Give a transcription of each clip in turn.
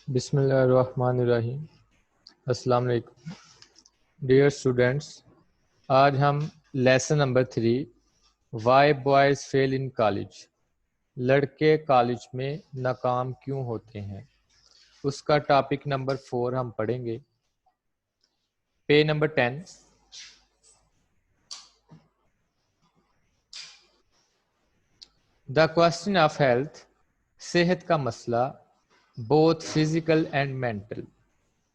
بسم اللہ الرحمن الرحیم۔ السلام علیکم ڈیئر اسٹوڈینٹس، آج ہم lesson number 3 why boys fail in college, لڑکے کالج میں ناکام کیوں ہوتے ہیں، اس کا ٹاپک نمبر 4 ہم پڑھیں گے۔ Page number 10۔ The question of health, صحت کا مسئلہ، بوتھ فزیکل اینڈ مینٹل،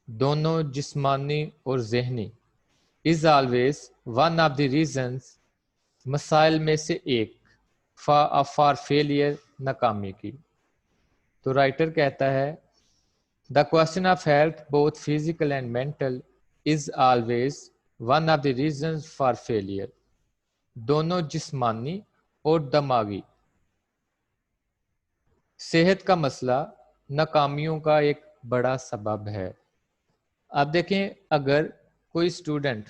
دونوں جسمانی اور ذہنی، is always one of the reasons, مسائل میں سے ایک، فار فیلئر، ناکامی کی۔ تو رائٹر کہتا ہے the question of health both physical and mental is always one of the reasons for failure, دونوں جسمانی اور دماغی، صحت کا مسئلہ ناکامیوں کا ایک بڑا سبب ہے۔ اب دیکھیں، اگر کوئی اسٹوڈنٹ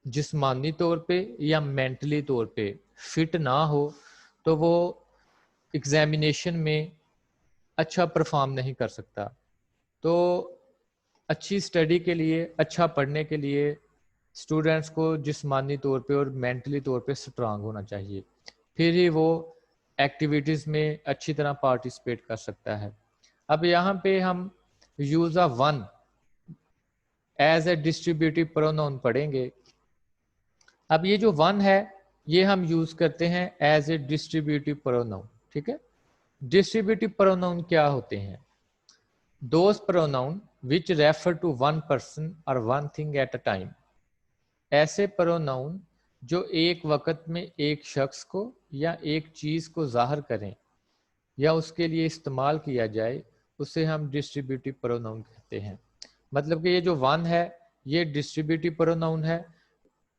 جسمانی طور پہ یا مینٹلی طور پہ فٹ نہ ہو تو وہ ایگزامینیشن میں اچھا پرفارم نہیں کر سکتا۔ تو اچھی اسٹڈی کے لیے، اچھا پڑھنے کے لیے اسٹوڈنٹس کو جسمانی طور پہ اور مینٹلی طور پہ اسٹرانگ ہونا چاہیے، پھر ہی وہ ایکٹیویٹیز میں اچھی طرح پارٹیسپیٹ کر سکتا ہے۔ اب یہاں پہ ہم use of one as a distributive pronoun پڑھیں گے۔ اب یہ جو ون ہے یہ ہم یوز کرتے ہیں ایز اے ڈسٹریبیوٹیو پروناؤن، ٹھیک ہے۔ ڈسٹریبیوٹیو پروناؤن کیا ہوتے ہیں؟ Those pronoun which refer to one person اور one thing at a time, ایسے پروناؤن جو ایک وقت میں ایک شخص کو یا ایک چیز کو ظاہر کریں یا اس کے لیے استعمال کیا جائے، اسے ہم ڈسٹریبیوٹیو پروناؤن کہتے ہیں۔ مطلب کہ یہ جو ون ہے یہ ڈسٹریبیوٹیو پروناؤن ہے،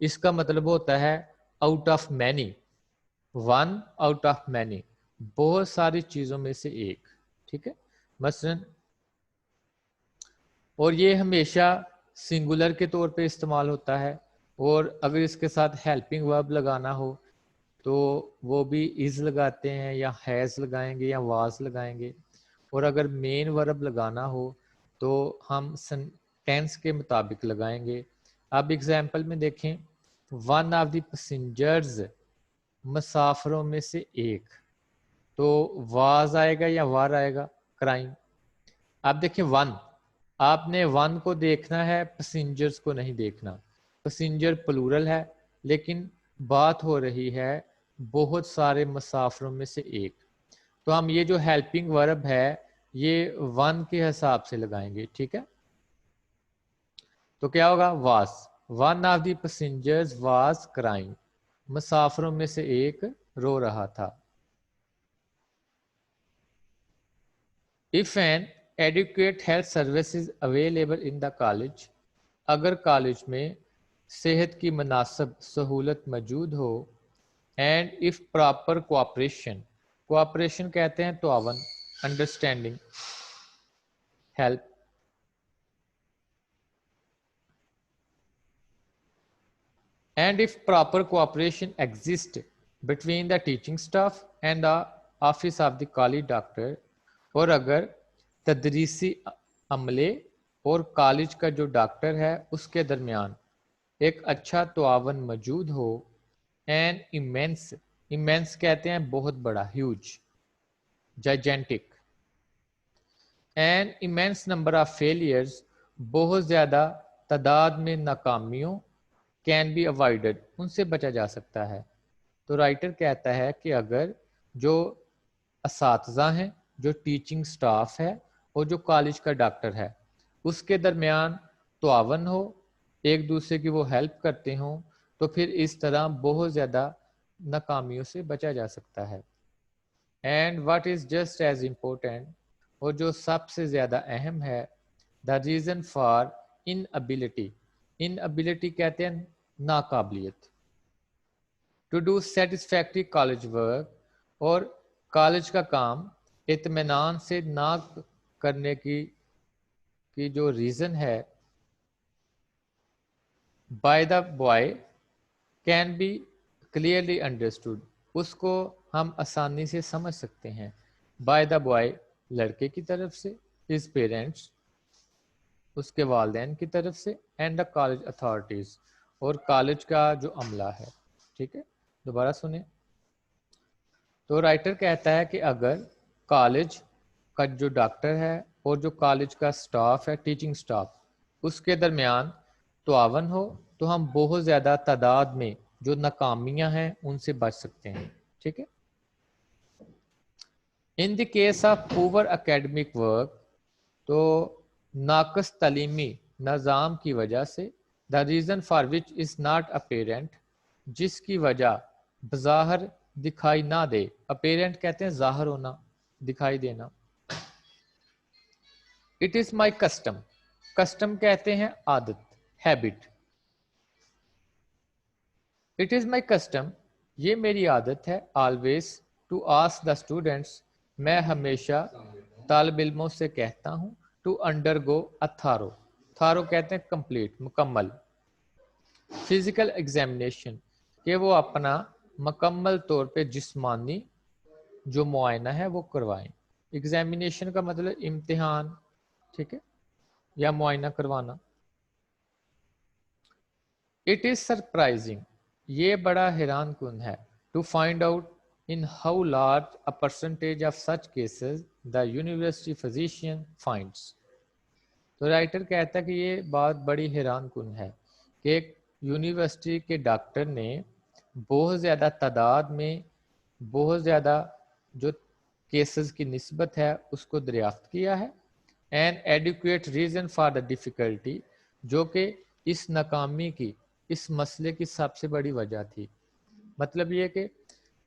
اس کا مطلب ہوتا ہے out of many, one out of many, بہت ساری چیزوں میں سے ایک، ٹھیک ہے۔ مثلا، اور یہ ہمیشہ سنگولر کے طور پہ استعمال ہوتا ہے، اور اگر اس کے ساتھ ہیلپنگ ورب لگانا ہو تو وہ بھی از لگاتے ہیں یا ہیز لگائیں گے یا واز لگائیں گے، اور اگر مین ورب لگانا ہو تو ہم ٹینس کے مطابق لگائیں گے۔ اب ایگزامپل میں دیکھیں، ون آف دی پیسنجرز، مسافروں میں سے ایک، تو واز آئے گا یا وار آئے گا؟ کرائم۔ اب دیکھیں ون، آپ نے ون کو دیکھنا ہے، پیسنجرز کو نہیں دیکھنا۔ پیسنجر پلورل ہے لیکن بات ہو رہی ہے بہت سارے مسافروں میں سے ایک، تو ہم یہ جو ہیلپنگ ورب ہے یہ ون کے حساب سے لگائیں گے، ٹھیک ہے۔ تو کیا ہوگا؟ Was, one of the passengers was crying, مسافروں میں سے ایک رو رہا تھا۔ If an adequate health service is available in the college، اگر کالج میں صحت کی مناسب سہولت موجود ہو، and if proper cooperation، cooperation کہتے ہیں تعاون، understanding, help, and if proper cooperation exists between the teaching staff and the office of the college doctor، اور اگر تدریسی عملے اور کالج کا جو ڈاکٹر ہے اس کے درمیان ایک اچھا تعاون موجود ہو، and immense کہتے ہیں بہت بڑا، huge, gigantic، and immense number of failures، بہت زیادہ تعداد میں ناکامیوں، can be avoided، ان سے بچا جا سکتا ہے۔ تو رائٹر کہتا ہے کہ اگر جو اساتذہ ہیں، جو ٹیچنگ سٹاف ہے اور جو کالج کا ڈاکٹر ہے اس کے درمیان تعاون ہو، ایک دوسرے کی وہ ہیلپ کرتے ہوں، تو پھر اس طرح بہت زیادہ ناکامیوں سے بچا جا سکتا ہے۔ And what is just as important, اور جو سب سے زیادہ اہم ہے، the reason for inability, inability کہتے ہیں ناقابلیت، to do satisfactory college work, اور کالج کا کام اطمینان سے نہ کرنے کی جو ریزن ہے، by the boy can be clearly understood, اس کو ہم آسانی سے سمجھ سکتے ہیں، بائی دا بوائے، لڑکے کی طرف سے، ہز پیرنٹس، اس کے والدین کی طرف سے، اینڈ دا کالج اتھارٹیز، اور کالج کا جو عملہ ہے. ٹھیک ہے، دوبارہ سنیں. تو رائٹر کہتا ہے کہ اگر کالج کا جو ڈاکٹر ہے اور جو کالج کا سٹاف ہے، ٹیچنگ سٹاف، اس کے درمیان تعاون ہو تو ہم بہت زیادہ تعداد میں جو ناکامیاں ہیں ان سے بچ سکتے ہیں. ٹھیک ہے. In the case of poor academic work, تو ناقص تعلیمی نظام کی وجہ سے، the reason for which is not apparent, جس کی وجہ بظاہر دکھائی نہ دے. اپیرنٹ کہتے ہیں ظاہر ہونا، دکھائی دینا. It is my custom, custom کہتے ہیں عادت، habit. It is my custom, یہ میری عادت ہے، always to ask the students, میں ہمیشہ طالب علموں سے کہتا ہوں، to under go a thorough, thorough کہتے ہیں کمپلیٹ، مکمل، فزیکل ایگزامینیشن، کہ وہ اپنا مکمل طور پہ جسمانی جو معائنہ ہے وہ کروائیں. ایگزامینیشن کا مطلب امتحان، ٹھیک ہے، یا معائنہ کروانا. اٹ از سرپرائزنگ، یہ بڑا حیران کن ہے، to find out in how large a percentage of such cases the university physician finds. تو رائٹر کہتا ہے کہ یہ بات بڑی حیران کن ہے کہ ایک یونیورسٹی کے ڈاکٹر نے بہت زیادہ تعداد میں بہت زیادہ جو کیسز کی نسبت ہے اس کو دریافت کیا ہے. An adequate reason for the difficulty, جو کہ اس ناکامی کی، اس مسئلے کی سب سے بڑی وجہ تھی. مطلب یہ کہ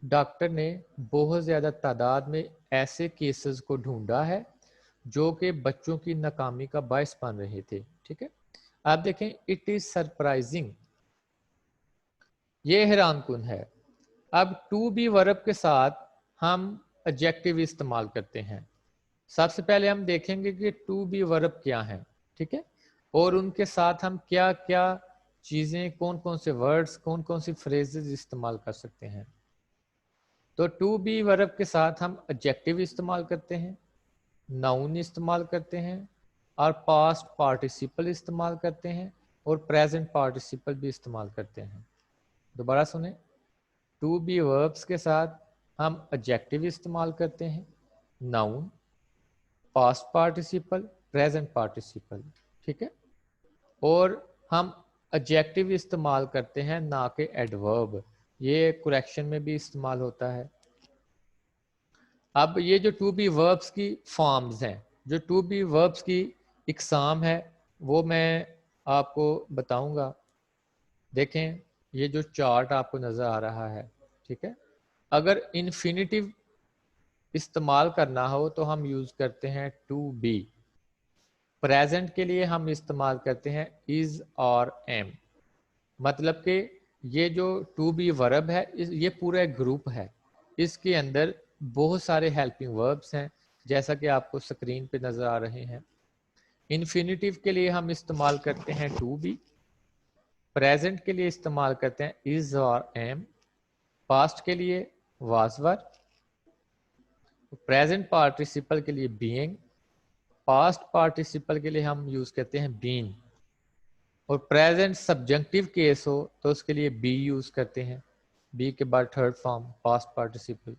ڈاکٹر نے بہت زیادہ تعداد میں ایسے کیسز کو ڈھونڈا ہے جو کہ بچوں کی ناکامی کا باعث بن رہے تھے. ٹھیک ہے، آپ دیکھیں اٹ از سرپرائزنگ، یہ حیران کن ہے. اب ٹو بی ورب کے ساتھ ہم ایڈجیکٹو استعمال کرتے ہیں. سب سے پہلے ہم دیکھیں گے کہ ٹو بی ورب کیا ہیں، ٹھیک ہے، اور ان کے ساتھ ہم کیا کیا چیزیں، کون کون سے ورڈز، کون کون سی فریزز استعمال کر سکتے ہیں. تو ٹو بی ورب کے ساتھ ہم ایڈجیکٹو استعمال کرتے ہیں، ناؤن استعمال کرتے ہیں، اور پاسٹ پارٹیسپل استعمال کرتے ہیں، اور پریزنٹ پارٹیسپل بھی استعمال کرتے ہیں. دوبارہ سنیں، ٹو بی وربس کے ساتھ ہم ایڈجیکٹو استعمال کرتے ہیں، noun, past participle, present participle. ٹھیک ہے، اور ہم ایڈجیکٹو استعمال کرتے ہیں نہ کہ ایڈورب، یہ کریکشن میں بھی استعمال ہوتا ہے. اب یہ جو ٹو بی وربس کی فارمز ہیں، جو ٹو بی وربس کی اقسام ہے وہ میں آپ کو بتاؤں گا. دیکھیں یہ جو چارٹ آپ کو نظر آ رہا ہے، ٹھیک ہے، اگر انفینیٹیو استعمال کرنا ہو تو ہم یوز کرتے ہیں ٹو بی. پریزنٹ کے لیے ہم استعمال کرتے ہیں از اور ایم. مطلب کہ یہ جو ٹو بی ورب ہے یہ پورا ایک گروپ ہے، اس کے اندر بہت سارے ہیلپنگ وربس ہیں جیسا کہ آپ کو سکرین پہ نظر آ رہے ہیں. انفینیٹیو کے لیے ہم استعمال کرتے ہیں ٹو بی، پریزنٹ کے لیے استعمال کرتے ہیں از اور ایم، پاسٹ کے لیے واز ور، پریزنٹ پارٹیسپل کے لیے بینگ، پاسٹ پارٹیسپل کے لیے ہم یوز کرتے ہیں بین، اور پریزنٹ سبجنکٹیو کیس ہو تو اس کے لیے بی یوز کرتے ہیں، بی کے بعد third form past participle.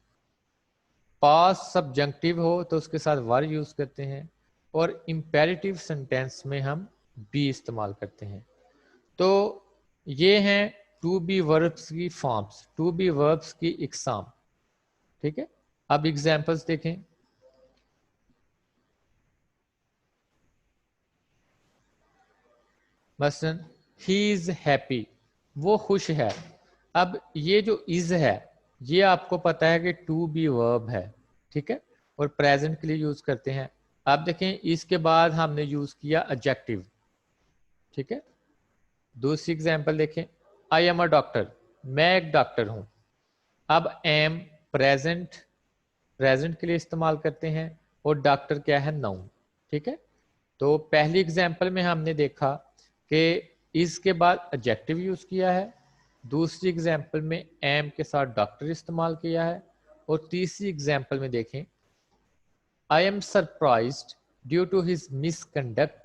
Past subjunctive ہو تو اس کے ساتھ ور یوز کرتے ہیں، اور امپیریٹیو سینٹینس میں ہم بی استعمال کرتے ہیں. تو یہ ہیں ٹو بی وربس کی فارمز، ٹو بی وربس کی اقسام. ٹھیک ہے، اب ایگزامپلس دیکھیں. مثلا ہی از ہیپی، وہ خوش ہے. اب یہ جو از ہے یہ آپ کو پتا ہے کہ ٹو بی ورب ہے، ٹھیک ہے، اور پریزنٹ کے لیے یوز کرتے ہیں. آپ دیکھیں اس کے بعد ہم نے یوز کیا ایڈجیکٹو، ٹھیک ہے. دوسری ایگزامپل دیکھیں، آئی ایم اے ڈاکٹر، میں ایک ڈاکٹر ہوں. اب ایم پریزنٹ، پریزنٹ کے لیے استعمال کرتے ہیں، اور ڈاکٹر کیا ہے، ناؤن. ٹھیک ہے، تو پہلی ایگزامپل میں ہم نے دیکھا کہ اس کے بعد ایڈجیکٹو یوز کیا ہے، دوسری ایگزامپل میں ایم کے ساتھ ڈاکٹر استعمال کیا ہے، اور تیسری ایگزامپل میں دیکھیں I am surprised due to his misconduct.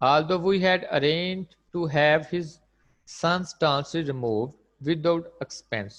although we had arranged to have his son's tonsils removed without expense,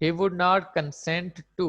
he would not consent to,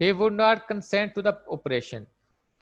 he would not consent to the operation,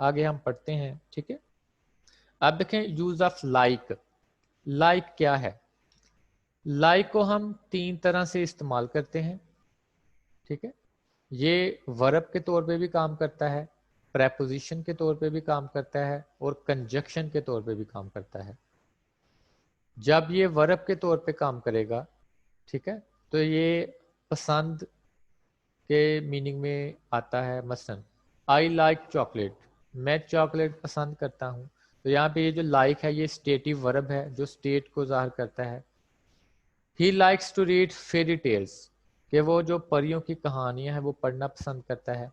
آگے ہم پڑھتے ہیں. ٹھیک ہے. اب دیکھیں use of like. Like کیا ہے؟ لائک کو ہم 3 طرح سے استعمال کرتے ہیں. ٹھیک ہے. یہ ورب کے طور پہ بھی کام کرتا ہے, پریپوزیشن کے طور پہ بھی کام کرتا ہے, اور کنجکشن کے طور پہ بھی کام کرتا ہے. جب یہ ورب کے طور پہ کام کرے گا, ٹھیک ہے, تو یہ پسند کے میننگ میں آتا ہے. مثلا آئی لائک چاکلیٹ, میں چاکلیٹ پسند کرتا ہوں. تو یہاں پہ یہ جو لائک ہے یہ اسٹیٹیو ورب ہے جو اسٹیٹ کو ظاہر کرتا ہے. He likes to read fairy tales, کہ وہ جو پریوں کی کہانیاں ہیں وہ پڑھنا پسند کرتا ہے.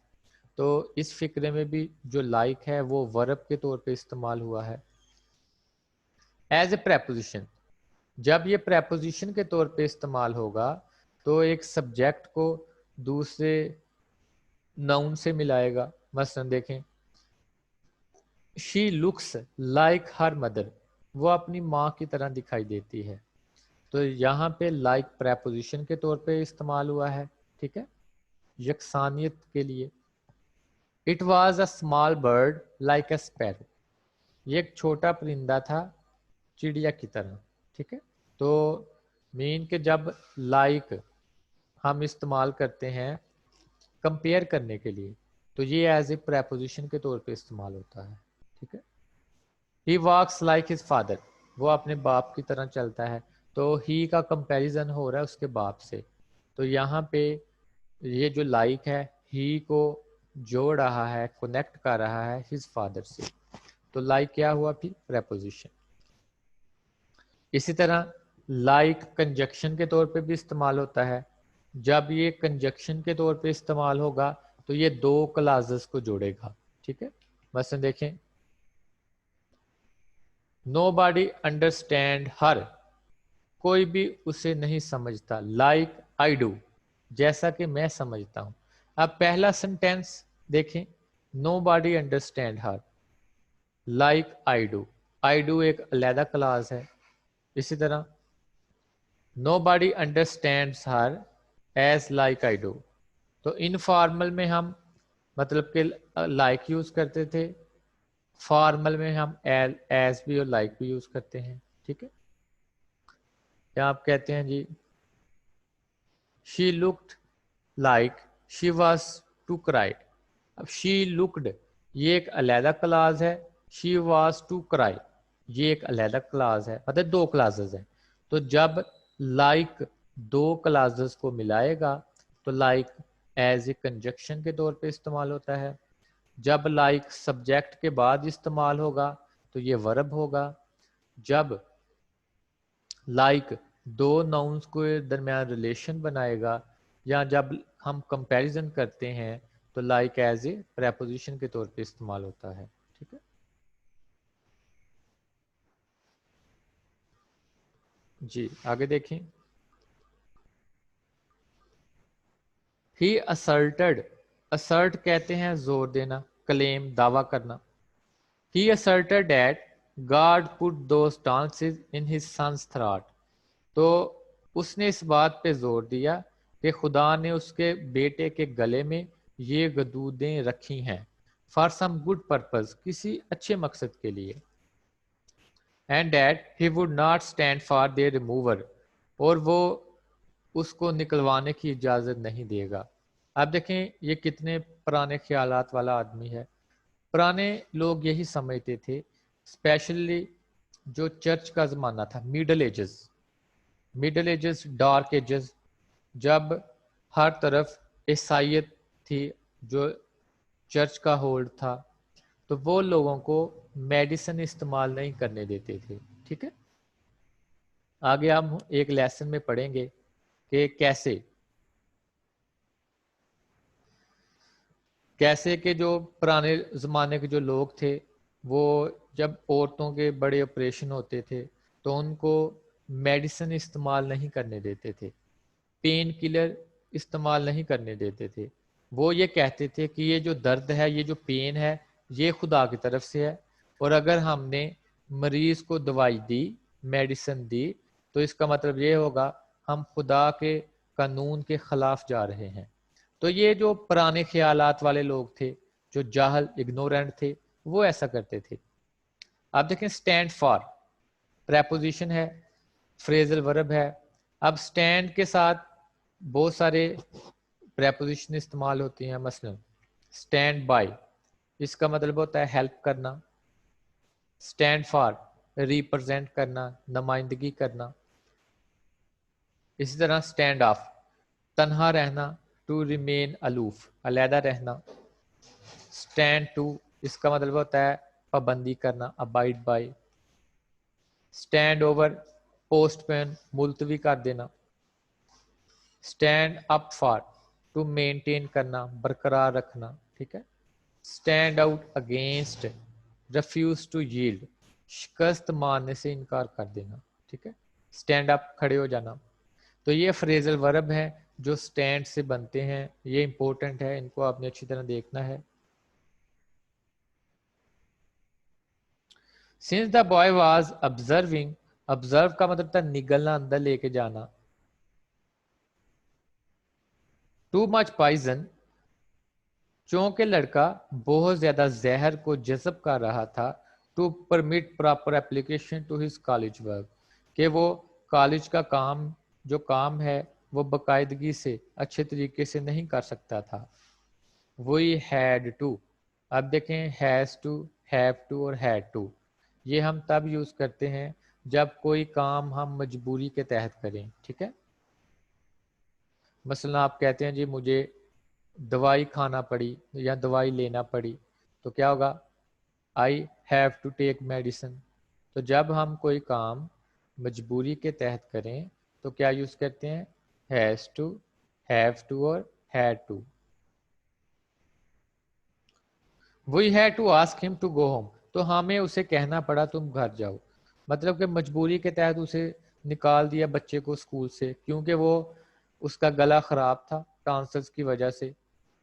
تو اس فقرے میں بھی جو لائک ہے وہ ورب کے طور پہ استعمال ہوا ہے. ایز اے پریپوزیشن, جب یہ پریپوزیشن کے طور پہ استعمال ہوگا تو ایک سبجیکٹ کو دوسرے ناؤن سے ملائے گا. مثلا دیکھیں, she looks like her mother, وہ اپنی ماں کی طرح دکھائی دیتی ہے. تو یہاں پہ لائک پریپوزیشن کے طور پہ استعمال ہوا ہے. ٹھیک ہے, یکسانیت کے لیے. It was a small bird like a sparrow, یہ ایک چھوٹا پرندہ تھا چڑیا کی طرح. ٹھیک ہے. تو مین کہ جب لائک ہم استعمال کرتے ہیں کمپیئر کرنے کے لیے تو یہ ایز اے پریپوزیشن کے طور پہ استعمال ہوتا ہے. ٹھیک ہے. He walks like his father, وہ اپنے باپ کی طرح چلتا ہے. تو ہی کا کمپیریزن ہو رہا ہے اس کے باپ سے. تو یہاں پہ یہ جو لائک ہے ہی کو جوڑ رہا ہے, کنیکٹ کر رہا ہے ہز فادر سے. تو لائک کیا ہوا پھر؟ پریپوزیشن. اسی طرح لائک کنجکشن کے طور پہ بھی استعمال ہوتا ہے. جب یہ کنجکشن کے طور پہ استعمال ہوگا تو یہ 2 کلازز کو جوڑے گا. ٹھیک ہے. مثلا دیکھیں, نو باڈی انڈرسٹینڈ ہر, کوئی بھی اسے نہیں سمجھتا. لائک آئی ڈو, جیسا کہ میں سمجھتا ہوں. اب پہلا سنٹینس دیکھیں, nobody understand her like I do. I do ایک علیحدہ کلاز ہے. اسی طرح nobody understands her as like I do. تو انفارمل میں ہم مطلب کہ لائک یوز کرتے تھے, فارمل میں ہم ایز بھی اور لائک بھی یوز کرتے ہیں. ٹھیک ہے. یا آپ کہتے ہیں جی she looked like she was to cry. اب شی لکڈ یہ ایک علیحدہ کلاز ہے, شی واز ٹو کرائی یہ ایک علیحدہ کلاز ہے, مطلب 2 کلازز ہیں. تو جب لائک 2 کلازز کو ملائے گا تو لائک ایز اے کنجکشن کے طور پہ استعمال ہوتا ہے. جب لائک سبجیکٹ کے بعد استعمال ہوگا تو یہ ورب ہوگا. جب لائک 2 ناؤنس کو درمیان ریلیشن بنائے گا, یا جب ہم کمپیریزن کرتے ہیں تو لائک ایز اے پریپوزیشن کے طور پہ استعمال ہوتا ہے. ٹھیک ہے. جی آگے دیکھیں. ہی asserted, assert کہتے ہیں زور دینا, کلیم دعویٰ کرنا. He asserted that God put those dances in his son's throat. تو اس نے اس بات پہ زور دیا کہ خدا نے اس کے بیٹے کے گلے میں یہ گدودیں رکھی ہیں. For some good purpose, کسی اچھے مقصد کے لیے. And that he would not stand for their remover, اور وہ اس کو نکلوانے کی اجازت نہیں دے گا. اب دیکھیں یہ کتنے پرانے خیالات والا آدمی ہے. پرانے لوگ یہی سمجھتے تھے, اسپیشلی جو چرچ کا زمانہ تھا, مڈل ایجز, ڈارک ایجز, جب ہر طرف عیسائیت تھی, جو چرچ کا ہولڈ تھا, تو وہ لوگوں کو میڈیسن استعمال نہیں کرنے دیتے تھے. ٹھیک ہے. آگے ہم ایک لیسن میں پڑھیں گے کہ کیسے کہ جو پرانے زمانے کے جو لوگ تھے وہ جب عورتوں کے بڑے آپریشن ہوتے تھے تو ان کو میڈیسن استعمال نہیں کرنے دیتے تھے, پین کلر استعمال نہیں کرنے دیتے تھے. وہ یہ کہتے تھے کہ یہ جو درد ہے, یہ جو پین ہے, یہ خدا کی طرف سے ہے, اور اگر ہم نے مریض کو دوائی دی, میڈیسن دی, تو اس کا مطلب یہ ہوگا ہم خدا کے قانون کے خلاف جا رہے ہیں. تو یہ جو پرانے خیالات والے لوگ تھے, جو جاہل اگنورینٹ تھے, وہ ایسا کرتے تھے. آپ دیکھیں اسٹینڈ فار پریپوزیشن ہے, فریزل ورب ہے. اب اسٹینڈ کے ساتھ بہت سارے پریپوزیشن استعمال ہوتی ہیں. مثلا اسٹینڈ بائی, اس کا مطلب ہوتا ہے ہیلپ کرنا. اسٹینڈ فار ریپرزینٹ کرنا, نمائندگی کرنا. اسی طرح اسٹینڈ آف تنہا رہنا, ٹو ریمین الوف علیحدہ رہنا. اسٹینڈ ٹو اس کا مطلب ہوتا ہے پابندی کرنا, abide by. Stand over postpone ملتوی کر دینا. Stand up for to maintain کرنا, برقرار رکھنا. ٹھیک ہے. Stand out against refuse to yield شکست ماننے سے انکار کر دینا. ٹھیک ہے. اسٹینڈ اپ کھڑے ہو جانا. تو یہ فریزل ورب ہیں جو اسٹینڈ سے بنتے ہیں. یہ امپورٹنٹ ہے, ان کو آپ نے اچھی طرح دیکھنا ہے. Since the boy was observing, observe کا مطلب تھا نگلنا, اندر لے کے جانا. Too much poison, چونکہ لڑکا بہت زیادہ زہر کو جذب کر رہا تھا. To permit proper application to his college work, کہ وہ کالج کا کام جو کام ہے وہ باقاعدگی سے اچھے طریقے سے نہیں کر سکتا تھا. We had to, اب دیکھیں has to, have to اور had to, یہ ہم تب یوز کرتے ہیں جب کوئی کام ہم مجبوری کے تحت کریں. ٹھیک ہے. مثلا آپ کہتے ہیں جی مجھے دوائی کھانا پڑی یا دوائی لینا پڑی, تو کیا ہوگا I have to take medicine. تو جب ہم کوئی کام مجبوری کے تحت کریں تو کیا یوز کرتے ہیں, has to, have to اور had to. We had to ask him to go home, تو ہمیں اسے کہنا پڑا تم گھر جاؤ. مطلب کہ مجبوری کے تحت اسے نکال دیا بچے کو اسکول سے, کیونکہ وہ اس کا گلا خراب تھا ٹانسلز کی وجہ سے,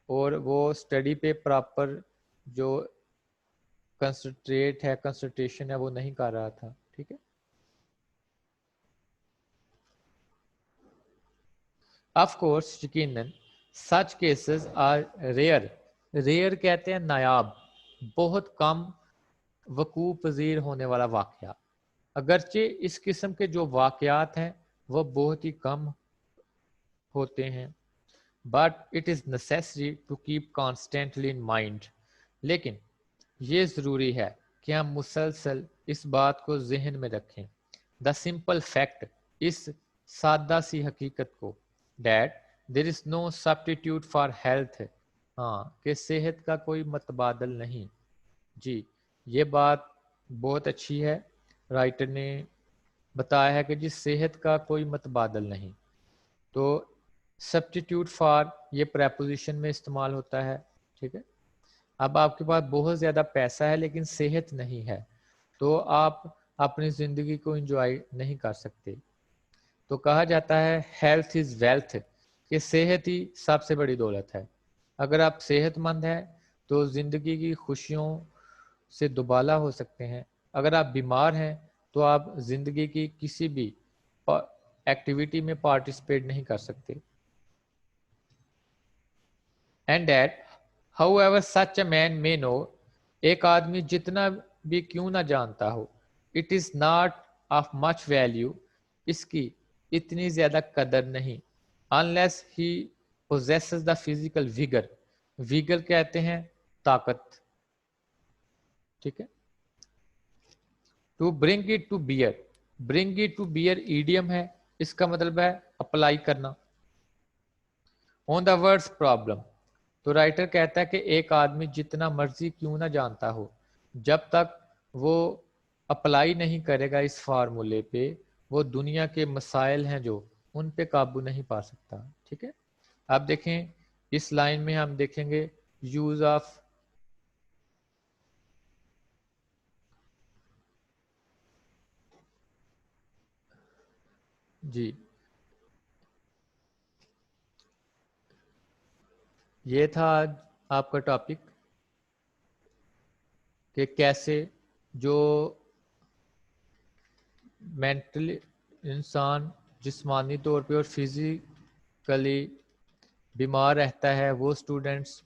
اور وہ اسٹڈی پہ پراپر جو کنسنٹریشن ہے وہ نہیں کر رہا تھا. ٹھیک ہے. آف کورس یقیناً such cases are rare, rare کہتے ہیں نایاب, بہت کم وقوع پذیر ہونے والا واقعہ. اگرچہ اس قسم کے جو واقعات ہیں وہ بہت ہی کم ہوتے ہیں. But it is necessary to keep constantly in mind, لیکن یہ ضروری ہے کہ ہم مسلسل اس بات کو ذہن میں رکھیں. دا سمپل فیکٹ, اس سادہ سی حقیقت کو, that there is no substitute for health, ہاں کہ صحت کا کوئی متبادل نہیں. جی یہ بات بہت اچھی ہے, رائٹر نے بتایا ہے کہ جس صحت کا کوئی متبادل نہیں. تو سبسٹیٹیوٹ فار یہ پریپوزیشن میں استعمال ہوتا ہے. ٹھیک ہے. اب آپ کے پاس بہت زیادہ پیسہ ہے لیکن صحت نہیں ہے, تو آپ اپنی زندگی کو انجوائے نہیں کر سکتے. تو کہا جاتا ہے ہیلتھ از ویلتھ, کہ صحت ہی سب سے بڑی دولت ہے. اگر آپ صحت مند ہیں تو زندگی کی خوشیوں سے دوبالا ہو سکتے ہیں. اگر آپ بیمار ہیں تو آپ زندگی کی کسی بھی ایکٹیویٹی میں پارٹیسپیٹ نہیں کر سکتے. And that however such a man may know, ایک آدمی جتنا بھی کیوں نہ جانتا ہو, it is not of much value, اس کی اتنی زیادہ قدر نہیں, unless he possesses the physical vigor, vigor کہتے ہیں طاقت. ٹھیک ہے. to bring it to bear, bring it to bear idiom ہے, اس کا مطلب ہے اپلائی کرنا. on the words problem, تو رائٹر کہتا ہے کہ ایک آدمی جتنا مرضی کیوں نہ جانتا ہو, جب تک وہ اپلائی نہیں کرے گا اس فارمولے پہ, وہ دنیا کے مسائل ہیں جو ان پہ قابو نہیں پا سکتا. ٹھیک ہے. آپ دیکھیں اس لائن میں ہم دیکھیں گے یوز آف جی, یہ تھا آج آپ کا ٹاپک کہ کیسے جو مینٹلی انسان جسمانی طور پہ اور فزیکلی بیمار رہتا ہے, وہ اسٹوڈنٹس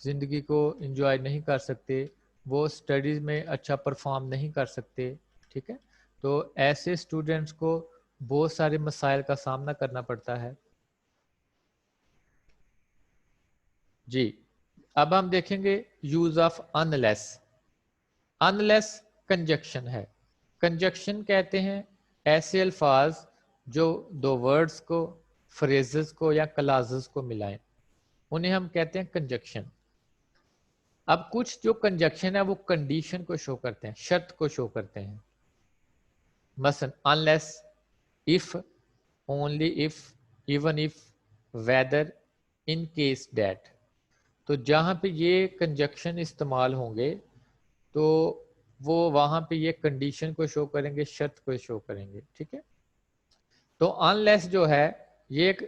زندگی کو انجوائے نہیں کر سکتے, وہ اسٹڈیز میں اچھا پرفارم نہیں کر سکتے. ٹھیک ہے, تو ایسے اسٹوڈنٹس کو بہت سارے مسائل کا سامنا کرنا پڑتا ہے. جی, اب ہم دیکھیں گے یوز آف انلیس. انلیس کنجکشن ہے. کنجکشن کہتے ہیں ایسے الفاظ جو دو ورڈز کو, فریزز کو یا کلازز کو ملائیں, انہیں ہم کہتے ہیں کنجکشن. اب کچھ جو کنجکشن ہے وہ کنڈیشن کو شو کرتے ہیں, شرط کو شو کرتے ہیں. مثلا unless, if, only if, even if, whether, in case that. تو جہاں پہ یہ کنجکشن استعمال ہوں گے تو وہ وہاں پہ یہ کنڈیشن کو شو کریں گے, شرط کو شو کریں گے. ٹھیک ہے, تو unless جو ہے یہ ایک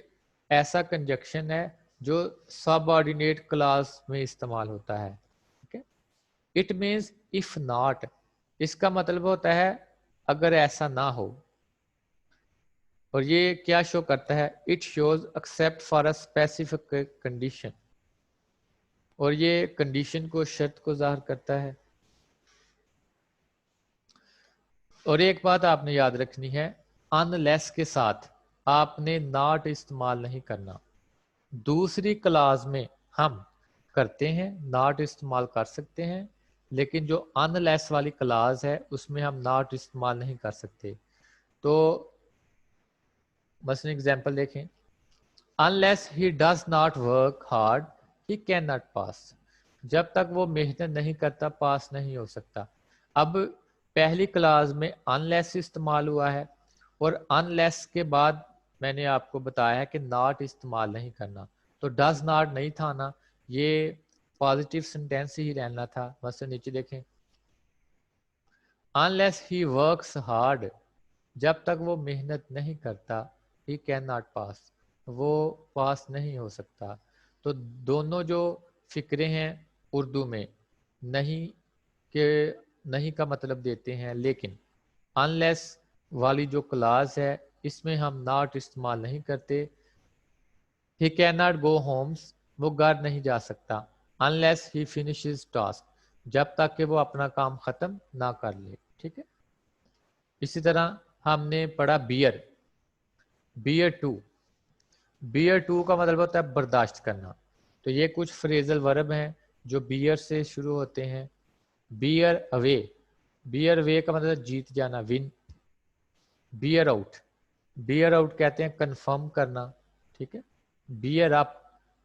ایسا کنجکشن ہے جو سب آرڈینیٹ کلاس میں استعمال ہوتا ہے. ٹھیک ہے, اٹ مینس if not, اس کا مطلب ہوتا ہے اگر ایسا نہ ہو. اور یہ کیا شو کرتا ہے, it shows except for a specific condition, اور یہ کنڈیشن کو, شرط کو ظاہر کرتا ہے. اور ایک بات آپ نے یاد رکھنی ہے, unless کے ساتھ آپ نے not استعمال نہیں کرنا. دوسری کلاز میں ہم کرتے ہیں, not استعمال کر سکتے ہیں, لیکن جو unless والی کلاز ہے اس میں ہم not استعمال نہیں کر سکتے. تو مثلا اگزامپل دیکھیں, unless he does not work hard he cannot pass. جب تک وہ محنت نہیں کرتا پاس نہیں ہو سکتا. اب پہلی کلاز میں unless استعمال ہوا ہے, اور unless کے بعد میں نے آپ کو بتایا کہ not استعمال نہیں کرنا, تو does not نہیں تھا نا, یہ پازیٹیو سینٹینس ہی رہنا تھا. مثلا نیچے دیکھیں, unless he works hard, جب تک وہ محنت نہیں کرتا, he cannot pass, وہ پاس نہیں ہو سکتا. تو دونوں جو فقرے ہیں اردو میں نہیں کا مطلب دیتے ہیں, لیکن unless والی جو کلاز ہے اس میں ہم not استعمال نہیں کرتے. he cannot go home, وہ گھر نہیں جا سکتا, unless he finishes task, جب تک کہ وہ اپنا کام ختم نہ کر لے. ٹھیک ہے, اسی طرح ہم نے پڑھا bear to کا مطلب ہوتا ہے برداشت کرنا. تو یہ کچھ فریزل ورب ہیں جو bear سے شروع ہوتے ہیں. bear away کا مطلب جیت جانا, win. bear out کہتے ہیں کنفرم کرنا. ٹھیک ہے, bear up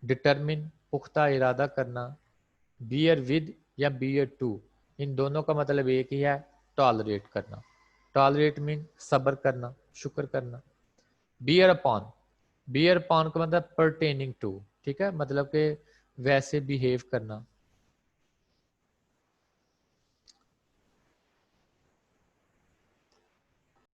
determine پختہ ارادہ کرنا. bear with یا bear to, ان دونوں کا مطلب ایک ہی ہے, tolerate کرنا. tolerate mean صبر کرنا, شکر کرنا. bear upon کا مطلب pertaining to, ٹھیک ہے, مطلب کہ ویسے بیہیو کرنا.